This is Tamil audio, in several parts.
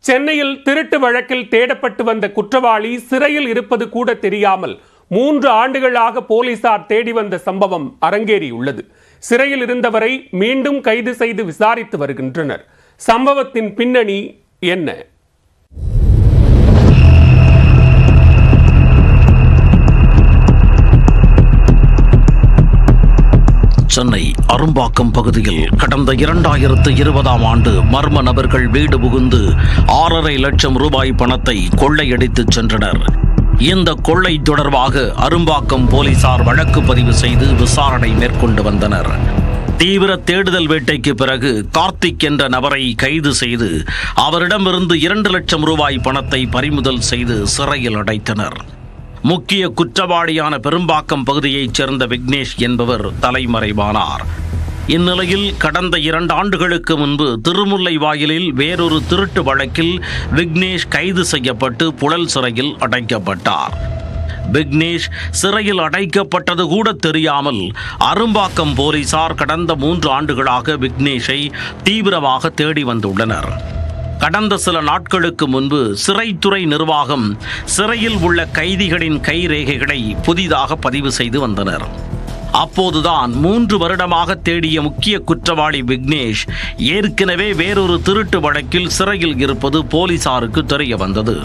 சென்னையில் திருட்டு வழக்கில் தேடப்பட்டு வந்த குற்றவாளி சிறையில் இருப்பது கூட தெரியாமல் 3 ஆண்டுகளாக போலீசார் தேடி வந்த சம்பவம் அரங்கேறியுள்ளது. சிறையில் இருந்தவரை மீண்டும் கைது செய்து விசாரித்து வருகின்றனர். சம்பவத்தின் பின்னணி என்ன? சென்னை அரும்பாக்கம் பகுதியில் கடந்த 2020ஆம் ஆண்டு மர்ம நபர்கள் வீடு புகுந்து 6.5 லட்சம் ரூபாய் பணத்தை கொள்ளையடித்து சென்றனர். இந்த கொள்ளை தொடர்பாக அரும்பாக்கம் போலீசார் வழக்கு பதிவு செய்து விசாரணை மேற்கொண்டு வந்தனர். தீவிர தேடுதல் வேட்டைக்கு பிறகு கார்த்திக் என்ற நபரை கைது செய்து அவரிடமிருந்து 2 லட்சம் ரூபாய் பணத்தை பறிமுதல் செய்து சிறையில் அடைத்தனர். முக்கிய குற்றவாளியான பெரும்பாக்கம் பகுதியைச் சேர்ந்த விக்னேஷ் என்பவர் தலைமறைவானார். இந்நிலையில் கடந்த 2 ஆண்டுகளுக்கு முன்பு திருமுல்லை வாயிலில் வேறொரு திருட்டு வழக்கில் விக்னேஷ் கைது செய்யப்பட்டு புழல் சிறையில் அடைக்கப்பட்டார். விக்னேஷ் சிறையில் அடைக்கப்பட்டது கூட தெரியாமல் அரும்பாக்கம் போலீசார் கடந்த 3 ஆண்டுகளாக விக்னேஷை தீவிரமாக தேடி வந்துள்ளனர். கடந்த சில நாட்களுக்கு முன்பு சிறைத்துறை நிர்வாகம் சிறையில் உள்ள கைதிகளின் கைரேகைகளை புதிதாக பதிவு செய்து வந்தனர். அப்போதுதான் 3 வருடமாக தேடிய முக்கிய குற்றவாளி விக்னேஷ் ஏற்கனவே வேறொரு திருட்டு வழக்கில் சிறையில் இருப்பது போலீசாருக்கு தெரிய வந்தது.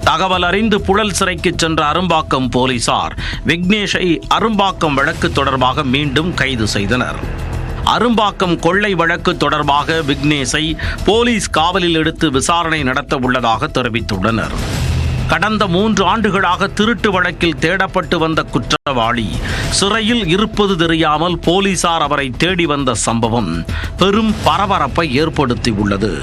தகவல் அறிந்து புழல் சிறைக்கு சென்ற அரும்பாக்கம் போலீசார் விக்னேஷை அரும்பாக்கம் வழக்கு தொடர்பாக மீண்டும் கைது செய்தனர். அரும்பாக்கம் கொள்ளை வழக்கு தொடர்பாக விக்னேஷை போலீஸ் காவலில் எடுத்து விசாரணை நடத்த உள்ளதாக தெரிவித்துள்ளனர். கடந்த 3 ஆண்டுகளாக திருட்டு வழக்கில் தேடப்பட்டு வந்த குற்றவாளி சிறையில் இருப்பது தெரியாமல் போலீசார் அவரை தேடி வந்த சம்பவம் பெரும் பரபரப்பை ஏற்படுத்தியுள்ளது.